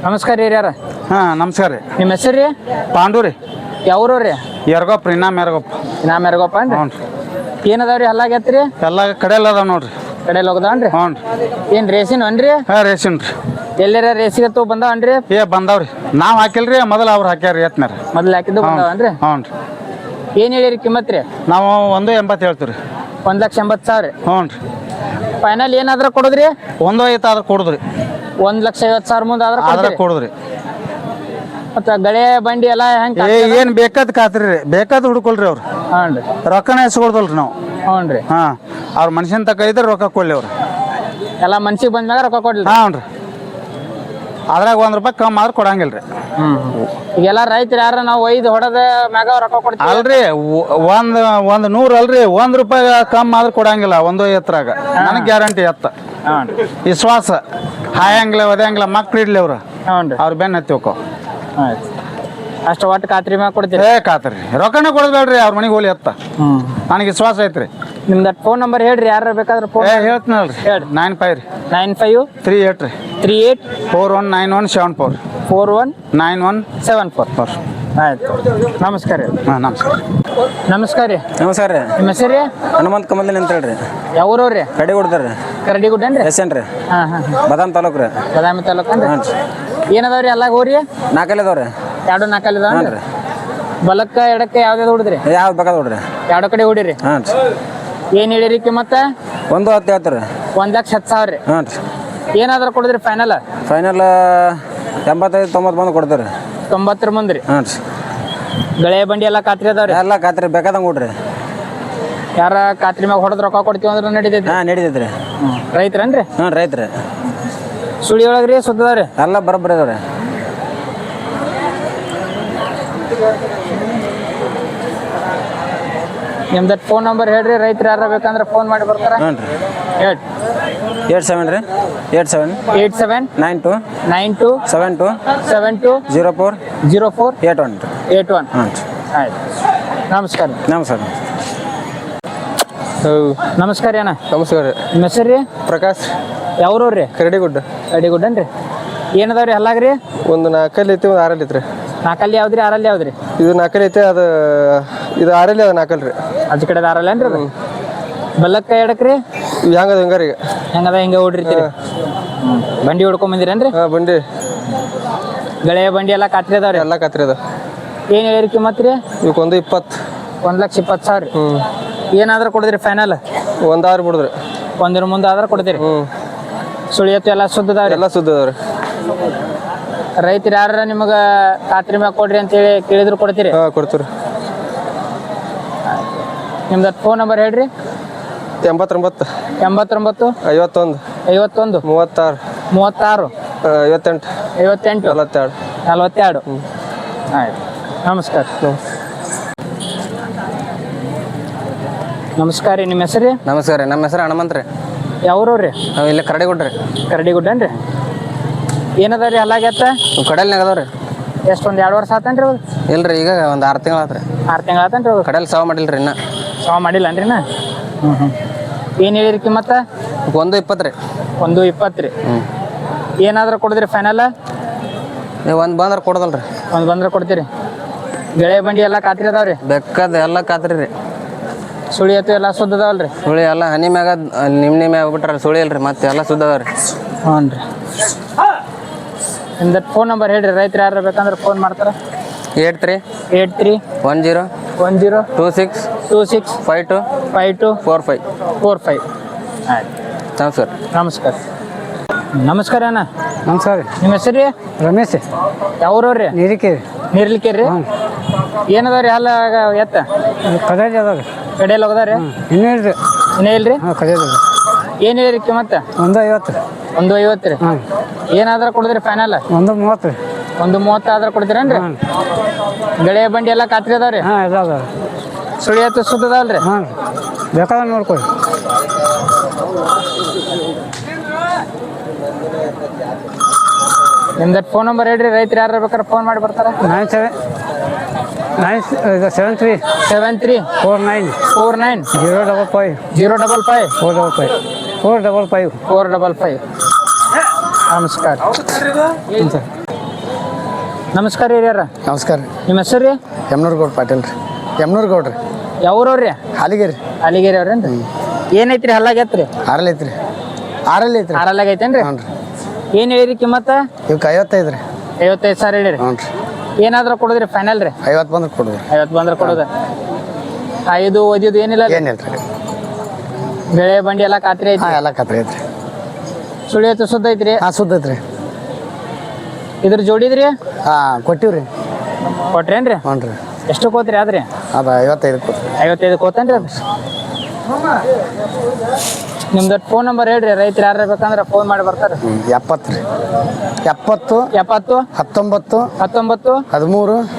ನಮಸ್ಕಾರ ರೀ ಯಾರ ಹಾಂ ನಮಸ್ಕಾರ ರೀ. ನಿಮ್ಮ ಹೆಸರು ರೀ? ಪಾಂಡು ರೀ. ಯಾವ್ರು ರೀ? ಯರ್ಗೊಪ್ಪ ರೀ. ಇನ್ನಾಮ ಯರ್ಗೊಪ್ಪ. ನಾಮ ಯಾರಿಗಪ್ಪ ಅನ್ರಿ. ಹ್ಞೂ ರೀ. ಏನದಾವ್ರಿ ಹಲ್ಲಾಗೈತ್ರಿ? ಎಲ್ಲ ಕಡೆಯಲ್ಲ ಅದಾವ ನೋಡ್ರಿ. ಕಡೆಯಲ್ಲಿ ಹೋಗದವನ್ರಿ? ಹ್ಞೂ ರೀ. ಏನು ರೇಸಿನ ಅನ್ರಿ? ಹಾಂ ರೇಷನ್ ರೀ. ಎಲ್ಲಾರ ರೇಸಿಗೆ ತೋ ಬಂದಾವನ್ರಿ? ಬಂದಾವ್ರಿ. ನಾವು ಹಾಕಿಲ್ರಿ, ಮೊದಲು ಅವ್ರು ಹಾಕ್ಯಾರ ಎತ್ನಾರ. ಮೊದ್ಲು ಹಾಕಿದ್ದು ಬಂದಾವನ್ರಿ? ಹ್ಞೂ ರೀ. ಏನು ಹೇಳಿರಿ ಕಿಮ್ಮತ್ ರೀ? ನಾವು 1.80 ಹೇಳ್ತೀವಿ ರೀ. 1,80,000. ಹ್ಞೂ ರೀ. ಫೈನಲ್ ಏನಾದ್ರೂ ಕೊಡೋದ್ರಿ? 1.50 ಆದ್ರೆ ಕೊಡುದ್ರಿ. 1,50,000 ಮುಂದೆ ಆದ್ರೆ ಕೊಡುದ್ರಿ. ಮತ್ತು ಗಳೆ ಬಂಡಿ ಎಲ್ಲ ಹೆಂಗೆ? ಏನು ಬೇಕಾದ್ ಕಾತ್ರಿ ರೀ, ಬೇಕಾದ್ ಹುಡ್ಕೊಳ್ರಿ ಅವ್ರು. ಹ್ಞೂ ರೀ. ರೊಕ್ಕನೇ ಎಸ್ಕೊಳ್ದಲ್ರಿ ನಾವು. ಹ್ಞೂ ರೀ. ಹಾಂ, ಅವ್ರ ಮನುಷ್ಯನ ತಕ ಇದ್ರೆ ರೊಕ್ಕ ಕೊಡ್ಲಿ ಅವ್ರು. ಎಲ್ಲ ಮನ್ಸಿಗೆ ಬಂದ್ಮ್ಯಾಗ ರೊಕ್ಕ ಕೊಡ್ಲಿ? ಹಾಂ ರೀ. ಅದ್ರಾಗ ₹1 ಕಮ್ಮಿ ಆದ್ರೆ ಕೊಡಂಗಿಲ್ಲ ರೀ. ಈಗೆಲ್ಲ ರೈತರು ಯಾರು ನಾವು ಒಯ್ದು ಹೊಡೆದ ಮ್ಯಾಗ ರೊಕ್ಕ ಕೊಡ್ತೀವಿ ಅಲ್ರಿ. ಒಂದು 100 ಅಲ್ರಿ, ₹1 ಕಮ್ಮಿ ಆದ್ರೆ ಕೊಡಂಗಿಲ್ಲ 1.50 ನನಗೆ ಗ್ಯಾರಂಟಿ ಎತ್ತ. ಹಾಂ ರೀ. ವಿಶ್ವಾಸ ಹಾಯಂಗಿಲ್ಲ ಒದ್ಯಾಂಗಿಲ್ಲ ಮಕ್ಳು ಇಡ್ಲಿ ಅವ್ರು. ಹ್ಞೂ ರೀ. ಅವ್ರ ಬೆನ್ನ ಹತ್ತಿವಕ್ಕ. ಆಯ್ತು. ಅಷ್ಟು ಒಟ್ಟು ಖಾತ್ರಿ ಮ್ಯಾಗ ಕೊಡ್ತೀರಿ? ಕಾತ್ರಿ. ರೊಕ್ಕನೇ ಕೊಡಬೇಡ್ರಿ, ಅವ್ರ ಮನೆಗೆ ಹೋಲಿ ಎತ್ತ. ನನಗೆ ವಿಶ್ವಾಸ ಐತ್ರಿ. ನಿಮ್ದು ಫೋನ್ ನಂಬರ್ ಹೇಳ್ರಿ, ಯಾರು ಬೇಕಾದ್ರೆ ಫೋನ್ ಹೇಳ್ತೀನಲ್ರಿ. ಹೇಳ್ರಿ. 95 ರೀ. 95 38 ರೀ. 38 419174 419174. ಆಯ್ತು. ನಮಸ್ಕಾರ ರೀ. ಹಾಂ ನಮಸ್ಕಾರ. ನಮಸ್ಕಾರ ರೀ. ನಮಸ್ಕಾರ ರೀ. ನಿಮ್ಮ ಹೆಸರು ರೀ? ಹನುಮಂತ ಕಮಲ್ ಅಂತ ಹೇಳ್ರಿ. ಯಾವ್ರವ್ರಿ? ಕಡೆ ಕೊಡ್ತಾರೆ ಕರಡಿಗುಡ್ಡ ಏನ್ರಿ? ಎಸ್ಎನ್ ರೀ. ಹಾಂ ಹಾಂ. ಬದಾಮ್ ತಾಲೂಕು ರೀ. ಬದಾಮಿ ತಾಲೂಕು ಅಂದ್ರೆ ಹಾಂ ರೀ. ಏನದಾವ್ರಿ ಎಲ್ಲ ಹೋರಿ? 4 ಅದಾವ್ರಿ. 2 4 ಇದಾವ ಹಾಂ ರೀ. ಬಲಕ್ಕ ಎಡಕ್ಕೆ ಯಾವ್ದು ಹೊಡಿದ್ರಿ? ಯಾವ್ದು ಬೇಕಾದ ನೋಡ್ರಿ. 2 ಕಡೆ ಹೊಡಿರಿ. ಹಾಂ ರೀ. ಏನು ಹೇಳಿರಿ ಕಿಮ್ಮತ್ತ? 1.10 ಹೇಳ್ತಾರೆ. 1,10,000 ರೀ. ಹಾಂ ರೀ. ಏನಾದ್ರೂ ಕೊಡಿದ್ರಿ ಫೈನಲ್? ಫೈನಲ್ 85-90 ಬಂದು ಕೊಡ್ತಾರೆ. 90 ಮುಂದೆ ರೀ. ಹಾಂ ರೀ. ಗಳೆ ಬಂಡಿ ಎಲ್ಲ ಖಾತ್ರಿ ಅದಾವ್ರಿ? ಎಲ್ಲ ಖಾತ್ರಿ ಬೇಕಾದಂಗೆ ಕೊಡ್ರಿ. ಯಾರ ಖಾತ್ರಿ ಮ್ಯಾಗ ಹೊಡೆದ್ ರೊಕ್ಕ ಕೊಡ್ತೀವಿ ಅಂದ್ರೆ ನಡೀತೈತಿ? ಹಾಂ ನಡೀತೈತೆ ರೀ. ರೈತರನ್ರಿ? ಹಾಂ ರೈತ್ರಿ. ಸುಳಿ ಒಳಗ್ರಿ ಸುತ್ತದವ್ರಿ? ಎಲ್ಲ ಬರೋಬ್ಬರಿ ಅದಾವ್ರಿ. ನಿಮ್ದು ಫೋನ್ ನಂಬರ್ ಹೇಳ್ರಿ, ರೈತರು ಯಾರ ಬೇಕಂದ್ರೆ ಫೋನ್ ಮಾಡಿ ಬರ್ತಾರ? ಹಾಂ ರೀ. ಹೇಳಿ. 87 ರೀ. 87 87 92 92 72 72 04 04 81 ರೀ. 81. ಹಾಂ ರೀ. ಆಯ್ತು. ನಮಸ್ಕಾರ. ನಮಸ್ಕಾರ. ನಮಸ್ಕಾರ ಅಣ್ಣ. ನಮಸ್ಕಾರ ರೀ. ನಿಮ್ಮ ಹೆಸರು ರೀ? ಪ್ರಕಾಶ್. ಯಾವ್ರವ್ರಿ? ಕರಡಿಗುಡ್ಡ. ಕರಡಿಗುಡ್ಡನ್ರಿ. ಏನದಾವ್ರಿ ಹಲ್ಲಾಗ್ರಿ? ಒಂದು 4 ಐತಿ, ಒಂದು 6 ಐತ್ರಿ. 4 ಯಾವ್ದ್ರಿ 6 ಯಾವ್ದ್ರಿ? ಇದು 4 ಐತಿ, ಇದು 6 ಅದು 4 ರೀ. ಅಜ್ಜ ಕಡೆ ದಾರಲ್ಲೇನ್ರಿ ಅದು? ಬಲ್ಲಕ್ಕ ಎಡಕ್ರಿ? ಇವು ಹೆಂಗದ ಹಿಂಗಾರಿಗೆ ಹೆಂಗದ ಹಿಂಗೆ ಹೊಡಿರ್ತೀರಿ? ಬಂಡಿ ಹೊಡ್ಕೊಂಡ್ ಬಂದಿರೇನ್ರಿ? ಹಾಂ ಬಂಡಿ ಗಳೆ ಬಂಡಿ ಎಲ್ಲ ಖಾತ್ರಿ ಅದಾವ್ರಿ? ಎಲ್ಲ ಕತ್ರಿ ಅದ. ಏನು ಹೇಳಿರಿ ಕಿಮ್ಮತ್ ರೀ? ಇವಕ್ಕೆ 1.20. 1,20,000 ರೀ. ಏನಾದ್ರೂ ಕೊಡಿದ್ರಿ ಫೈನಲ್? 1 ಆರು ಬಿಡುದ್ರಿ. ಒಂದಿನ ಮುಂದೆ ಆದ್ರೆ ಕೊಡ್ತೀರಿ? ಸುಳಿಯತ್ತು ಎಲ್ಲ ಸುದ್ದದಾವ್ರಿ? ಎಲ್ಲ ಸುದ್ದ ಅದಾವ್ರಿ. ರೈತರು ಯಾರ ನಿಮಗೆ ಖಾತ್ರಿ ಮ್ಯಾಗ ಕೊಡ್ರಿ ಅಂತೇಳಿ ಕೇಳಿದ್ರು ಕೊಡ್ತೀರಿ? ಹಾಂ ಕೊಡ್ತೀವಿ. ನಿಮ್ದು ಫೋನ್ ನಂಬರ್ ಹೇಳ್ರಿ. 89 89 51 51 36 36 58 58 42 42. ಆಯ್ತು. ನಮಸ್ಕಾರ. ನಮಸ್ಕಾರ ರೀ. ನಿಮ್ಮ ಹೆಸರು ರೀ? ನಮಸ್ಕಾರ ರೀ. ನಮ್ಮ ಹೆಸರು ಹನುಮಂತ ರೀ. ಯಾವ್ರವ್ರಿ? ನಾವು ಇಲ್ಲೇ ಕರಡಿಗುಡ್ರಿ. ಕರಡಿಗುಡ್ಡನ್ರಿ. ಏನದ ರೀ ಹಲ್ಲಾಗ್ಯತ್ತ? ಕಡಲ್ನಾಗ ಅದಾವ್ರಿ. ಎಷ್ಟು ಒಂದು 2 ವರ್ಷ ಆತನ್ರಿ ಅವ್ರು? ಇಲ್ರಿ, ಈಗ ಒಂದು 6 ತಿಂಗಳು ಆತ್ರಿ. 6 ತಿಂಗಳು ಆತನ್ರಿ ಅವ್ರು? ಕಡಲ್ ಸಾವು ಮಾಡಿಲ್ರಿ ಇನ್ನ. ಸಾವು ಮಾಡಿಲ್ಲನ್ರಿ ನಾ? ಏನು ಹೇಳಿರಿ ಕಿಮ್ಮತ್ತ? 1.20 ರೀ. 1.20 ರೀ. ಏನಾದ್ರೂ ಕೊಡಿದ್ರಿ ಫೈನಲ್? ನೀವು ಒಂದು ಬಂದ್ರೆ ಕೊಡೋದಲ್ರಿ. ಒಂದು ಬಂದ್ರೆ ಕೊಡ್ತೀರಿ? ಗಳೆ ಬಂಡಿ ಎಲ್ಲ ಖಾತ್ರಿ ಅದಾವ್ರಿ? ಬೆಕ್ಕದ ಎಲ್ಲ ಖಾತ್ರಿ ರೀ. ಸುಳಿ ಎತ್ತು ಎಲ್ಲ ಸುದ್ದದವಲ್ರಿ? ಸುಳಿ ಎಲ್ಲ ಹನಿ ಮ್ಯಾಗ ನಿಮ್ಮ ಮ್ಯಾಗ ಹೋಗ್ಬಿಟ್ರೆ ಸುಳಿ ಇಲ್ರಿ, ಮತ್ತೆ ಎಲ್ಲ ಸುದ್ದ ಅದಾವ್ರಿ. ಹ್ಞೂ ರೀ. ನಿಮ್ದು ಫೋನ್ ನಂಬರ್ ಹೇಳ್ರಿ, ರೈತರು ಯಾರು ಬೇಕಂದ್ರೆ ಫೋನ್ ಮಾಡ್ತಾರೆ? 83 83 10 10 26 26 52 52 45. 45. ಆಯ್ತು. ನಮಸ್ಕಾರ. ನಮಸ್ಕಾರ. ನಮಸ್ಕಾರ ಅಣ್ಣ. ನಮಸ್ಕಾರ ರೀ. ನಿಮ್ಮ ಹೆಸರು ರೀ? ರಮೇಶ್. ಯಾವ್ರವ್ರಿ? ನೀರಿಕೆ ನೀರ್ಲಿಕ್ಕೆ ರೀ. ಏನದಾವ್ರಿ ಹಾಲು ಎತ್ತ? ಕದಾಜ್ ಅದಾವ್ರಿ. ಕಡೆಯಲ್ಲಿ ಹೋಗದಾರಿ? ಇನ್ನೂ ಇಲ್ರಿ. ಇನ್ನೇ ಇಲ್ರಿ? ಹಾಂ ಕದಾಜ್ ಅದ. ಏನು ಹೇಳಿರಿ ಕಿಮ್ಮತ್ತ? 1.50 ರೀ. 1.50 ರೀ. ಹಾಂ. ಏನಾದ್ರೂ ಕೊಡಿದ್ರಿ ಫೈನಲ್? 1.30 ರೀ. 1.30 ಆದ್ರೆ ಕೊಡ್ತೀರೇನ್ರಿ? ಗಳೆ ಬಂಡಿ ಎಲ್ಲ ಖಾತ್ರಿ ಅದಾವ್ರಿ? ಹಾಂ ಎಲ್ಲ ಅದಾವ. ಸುಳಿ ಎತ್ತು ಸುದ್ದದಲ್ರಿ? ಹಾಂ ಬೇಕಾದ್ರೆ ನೋಡ್ಕೊಳ್ಳಿ. ನಿಮ್ದು ಫೋನ್ ನಂಬರ್ ಹೇಳ್ರಿ, ರೈತರು ಯಾರು ಬೇಕಾದ್ರೆ ಫೋನ್ ಮಾಡಿ ಬರ್ತಾರೆ? 73 49 49 055 055 455 455 455. ನಮಸ್ಕಾರ. ಹ್ಞೂ ಸರ್. ನಮಸ್ಕಾರ ರೀ ಯಾರ ನಮಸ್ಕಾರ ರೀ ನಿಮ್ಮ ಹೆಸರು ರೀ ಯಮ್ನೂರ್ ಗೌಡ್ ಪಾಟೀಲ್ ರೀ ಯಮ್ನೂರ್ ಗೌಡ್ರಿ ಯಾವ್ರವ್ರಿ ಹಾಲಿಗೆರಿ ಅಲ್ಲಿಗೇರಿ ಅವ್ರೇನ್ರಿ ಏನೈತ್ರಿ ಹಲ್ಲಾಗೈತ್ರಿ ಆರಲ್ಲಿ ಐತ್ರಿ ಆರಲ್ಲಿ ಐತ್ರಿ ಆರಲ್ಲಾಗ ಐತೇನ್ರಿ ಹ್ಞೂ ರೀ ಏನ್ ಹೇಳಿರಿ ಕಿಮ್ಮತ್ತ ಇವಕ್ಕೆ 55 ರೀ 55,000 ಹೇಳಿರಿ ಹ್ಞೂ ರೀ ಏನಾದ್ರೂ ಕೊಡುದ್ರಿ ಫೈನಲ್ ರೀ 50 ಬಂದ್ರೆ ಕೊಡುದು 50 ಬಂದ್ರೆ ಕೊಡೋದ ಐದು ಓದಿದ್ದು ಏನಿಲ್ಲ ರೀ? ಏನಿಲ್ಲ ರೀ ಬೆಳೆ ಬಂಡಿ ಎಲ್ಲ ಖಾತ್ರಿ ಐತಿ ಹಾಂ ಎಲ್ಲ ಕತ್ರಿ ಐತ್ರಿ ಸುಳಿ ಐತಿ ಸುದ್ದ ಐತ್ರಿ ಹಾಂ ಸುದ್ದ ಐತ್ರಿ ಇದ್ರ ಜೋಡಿದ್ರಿ ಹಾಂ ಕೊಟ್ಟಿವ್ರಿ ಕೊಟ್ರೇನ್ರಿ ಹ್ಞೂ ರೀ ಎಷ್ಟು ಕೋತ್ರಿ ಆದ್ರಿ ಅದು 55 ಕೊಡ್ರಿ 55 ಕೋತೇನ್ರಿ ಅದು ನಿಮ್ದು ಫೋನ್ ನಂಬರ್ ಹೇಳ್ರಿ ರೈತರು ಯಾರು ಬೇಕಂದ್ರೆ ಫೋನ್ ಮಾಡಿ ಬರ್ತಾರೆ 70 ರೀ 70 70 19 19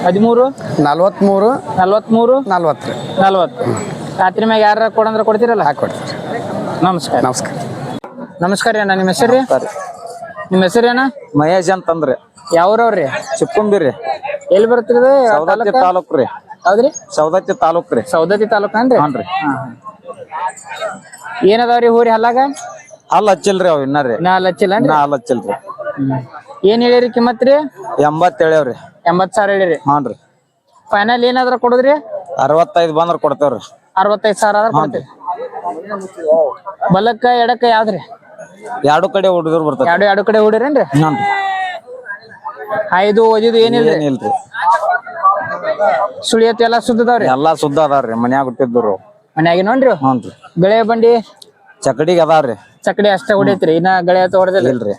13 13 43 43 40 ರೀ 40 ರಾತ್ರಿ ಮ್ಯಾಗ ಯಾರ ಕೊಡಂದ್ರೆ ಕೊಡ್ತೀರಲ್ಲ ಕೊಡ್ತೀರಿ ನಮಸ್ಕಾರ ನಮಸ್ಕಾರ ನಮಸ್ಕಾರ ರೀ ಅಣ್ಣ ನಿಮ್ಮ ಹೆಸರು ರೀ ನಿಮ್ಮ ಹೆಸರು ಏನ ಮಹೇಶ್ ಅಂತಂದ್ರಿ ಯಾವ್ರವ್ರಿ ಚಿಕ್ಕುಂಬಿರಿ ಎಲ್ಲಿ ಬರ್ತಿರೋದು ಸೌದತ್ತಿ ತಾಲೂಕು ರೀ ಹೌದ್ರಿ ಸೌದತ್ತಿ ತಾಲೂಕು ರೀ ಸೌದತ್ತಿ ತಾಲೂಕನ್ರಿ ಹ್ಞೂ ರೀ ಏನದಾವ್ರಿ ಹೂರಿ ಹಲ್ಲಾಗ ಅಲ್ಲಿ ಹಚ್ಚಿಲ್ರಿ ಅವ್ ಇನ್ನ ರೀ ನಾ ಹಚ್ಚಿಲ್ಲನ್ರಿ ನಾ ಅಲ್ಲಿ ಹಚ್ಚಿಲ್ರಿ ಏನ್ ಹೇಳಿರಿ ಕಿಮ್ಮತ್ ರೀ 80 ಹೇಳ್ಯಾವ್ರಿ 80,000 ಹೇಳಿರಿ ಹ್ಞೂ ರೀ ಫೈನಲ್ ಏನಾದ್ರ ಕೊಡುದ್ರಿ 65 ಬಂದ್ರೆ ಕೊಡ್ತೇವ್ರಿ 65,000 ಆದ್ರ ಕೊಡ್ತೀರಿ ಬಲಕ್ಕ ಎಡಕ್ಕ ಯಾವ್ದ್ರಿ ಎರಡು ಕಡೆ ಹುಡುಗರು ಬರ್ತಾರೆ ಎರಡು ಕಡೆ ಹೊಡಿರೇನ್ರಿ ಹ್ಞೂ ರೀ ಐದು ಓದಿದ್ದು ಏನಿಲ್ರಿ ಏನಿಲ್ರಿ ಸುಳಿಯತ್ ಎಲ್ಲಾ ಸುದ್ದದವ್ರಿ ಎಲ್ಲಾ ಸುದ್ದ ಅದಾವ್ರಿ ಮನ್ಯಾಗ ಹುಟ್ಟಿದ್ರು ಮನ್ಯಾಗ ನೋಡ್ರಿ ಹ್ಞೂ ರೀ ಗಳೆ ಬಂಡಿ ಚಕಡಿಗೆ ಅದಾವ್ರಿ ಚಕಡಿ ಅಷ್ಟೇ ಹೊಡಿತ್ರಿ ಇನ್ನ ಗಳೆ ಅಂತ ಹೊಡೆದಿಲ್ಲ ಇಲ್ರಿ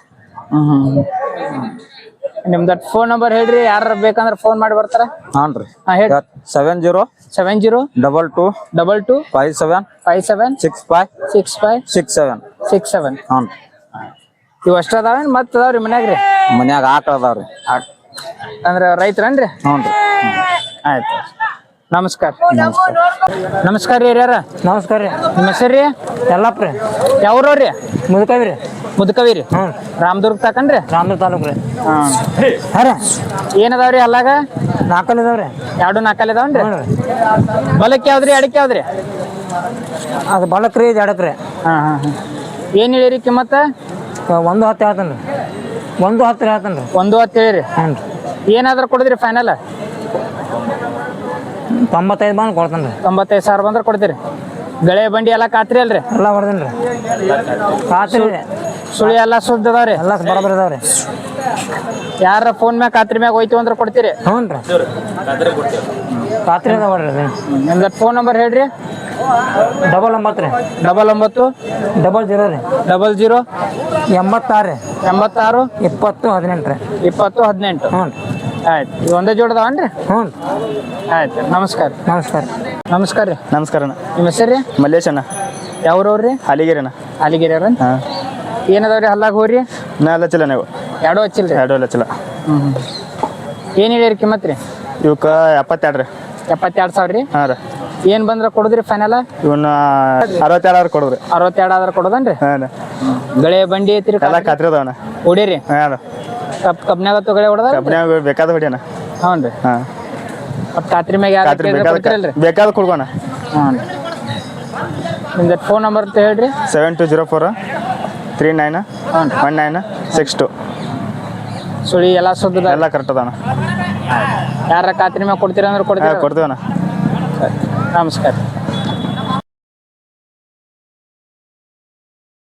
ನಿಮ್ದ ಫೋನ್ ನಂಬರ್ ಹೇಳ್ರಿ ಯಾರ ಬೇಕಂದ್ರ ಫೋನ್ ಮಾಡಿ ಬರ್ತಾರ ಹ್ಞೂ ರೀ ಹಾ ಹೇಳಿ 70 70 22 22 57 57 65 65 67 67 ಹ್ಞೂ ಇವ್ ಅಷ್ಟ ಅದಾವೇನ್ ಮತ್ತ ಅದಾವ್ರಿ ಮನ್ಯಾಗ್ರಿ ಮನ್ಯಾಗ ಆಕಳ ಅದಾವ್ರಿ ಅಂದ್ರ ರೈತರನ್ರಿ ಹ್ಞೂ ರೀ ಆಯ್ತು ನಮಸ್ಕಾರ ನಮಸ್ಕಾರ ರೀ ಯಾರ ನಮಸ್ಕಾರ ರೀ ನಿಮ್ಮ ಹೆಸರು ರೀ ಯಲ್ಲಪ್ಪ ರೀ ಯಾವ್ರವ್ರಿ ಮುದುಕವಿ ರೀ ಮುದುಕವಿ ರೀ ಹ್ಞೂ ರಾಮದುರ್ಗ ತಾಕನ್ರಿ ರಾಮದುರ್ಗ ತಾಲೂಕು ರೀ ಹಾಂ ಹಾಂ ರೀ ಏನದಾವ್ರಿ ಅಲ್ಲಾಗ ನಾಲ್ಕಲ್ಲಿ ಇದಾವೆ ರೀ ಎರಡು ನಾಲ್ಕಲ್ಲಿ ಅದಾವನ್ರಿ ಹ್ಞೂ ರೀ ಬಲಕ್ಕೆ ಯಾವ್ದ್ರಿ ಅಡಕ್ಕೆ ಯಾವ್ದ್ರಿ ಅದು ಬಲಕ್ಕೆ ರೀ ಇದು ಎಡಕ್ಕೆ ರೀ ಹಾಂ ಹಾಂ ಹಾಂ ಏನು ಹೇಳಿರಿ ಕಿಮ್ಮತ್ತ 110 ಹೇಳ್ತಾನೆ ರೀ 110 ಹೇಳ್ತಾನೆ ರೀ 110 ಹೇಳಿರಿ ಹ್ಞೂ ರೀ ಏನಾದ್ರೂ ಕೊಡಿದ್ರಿ ಫೈನಲ್ 95 ಬಂದು ಕೊಡ್ತಾನೆ ರೀ 95,000 ಬಂದ್ರೆ ಕೊಡ್ತೀರಿ ಗಳೆ ಬಂಡಿ ಎಲ್ಲ ಖಾತ್ರಿ ಅಲ್ರಿ ಎಲ್ಲ ಹೊಡೆದೀನಿ ರೀ ಖಾತ್ರಿ ರೀ ಸುಳಿ ಎಲ್ಲ ಸುದ್ದ ಅದಾವ್ರಿ ಎಲ್ಲ ಬರೋಬ್ಬರಿ ಇದಾವೆ ರೀ ಯಾರ ಫೋನ್ ಮ್ಯಾಗ ಖಾತ್ರಿ ಮ್ಯಾಗ ಹೋಯ್ತು ಅಂದ್ರೆ ಕೊಡ್ತೀರಿ ಹ್ಞೂ ರೀ ಖಾತ್ರಿ ಇದಾವೆ ರೀ ನಿಮ್ದು ಫೋನ್ ನಂಬರ್ ಹೇಳ್ರಿ 99 ರೀ 99 00 ರೀ 00 86 ರೀ 86 20 18 ರೀ 20 18 ಹ್ಞೂ ರೀ ಆಯ್ತು ಇವು ಒಂದೇ ಜೋಡದವನ್ರಿ ಹ್ಞೂ ಆಯ್ತು ನಮಸ್ಕಾರ ನಮಸ್ಕಾರ ನಮಸ್ಕಾರ ರೀ ನಮಸ್ಕಾರ ನಿಮ್ಮ ಹೆಸರು ರೀ ಮಲ್ಲೇಶ್ ಅಣ್ಣ ಯಾವ್ರವ್ರಿ ಹಾಲಿಗೆರಿನ ಅಲಿಗಿರಿ ಅವ್ರ ಹಾಂ ಏನದಾವ್ರಿ ಹಲ್ಲಾಗ ಹೋರಿ ನಾ ಹಚ್ಚಿಲ್ಲ ನೀವು ಎರಡೂ ಹಚ್ಚಿಲ್ರಿ ಎರಡು ಹಚ್ಚಿಲ್ಲ ಏನು ಹೇಳಿರಿ ಕಿಮ್ಮತ್ ರೀ ಇವಕ್ಕೆ 72 ರೀ 72,000 ರೀ ಹಾಂ ರೀ ಏನು ಬಂದ್ರೆ ಕೊಡುದ್ರಿ ಫೈನಲ್ ಇವನ್ನ 62 ಕೊಡ್ರಿ 62 ಆದ್ರೆ ಕೊಡೋದನ್ರಿ ಹಾಂ ರೀ ಗಳೆ ಬಂಡಿ ಐತ್ರಿ ಎಲ್ಲ ಖಾತ್ರಿ ಅದಾವಣ್ಣ ಹೊಡೀರಿ ಹಾಂ ರೀ ಕಬ್ನಾಗ ಗಳೆ ಹೊಡೆದ ಕಬ್ಬಿನಾಗ ಬೇಕಾದ ಹೊಡಿಯೋಣ ಹ್ಞೂ ರೀ ಹಾಂ ಮತ್ತು ಖಾತ್ರಿ ಮ್ಯಾಗ ಯಾರು ಖಾತ್ರಿ ಕೊಡ್ತೀರಲ್ರಿ ಬೇಕಾದ ಕೊಡ್ಕೋಣ ಹ್ಞೂ ರೀ ನಿಮ್ದು ಫೋನ್ ನಂಬರ್ ಅಂತ ಹೇಳ್ರಿ 7204 39 19 62 ಸುಳಿ ಎಲ್ಲ ಸುದ್ದದ ಎಲ್ಲ ಕರೆಕ್ಟ್ ಅದಾವಣ್ಣ ಯಾರ ಖಾತ್ರಿ ಮ್ಯಾಗ ಕೊಡ್ತೀರ ಅಂದ್ರೆ ಕೊಡ್ತೀರ ಕೊಡ್ತೀವಣ್ಣ ನಮಸ್ಕಾರ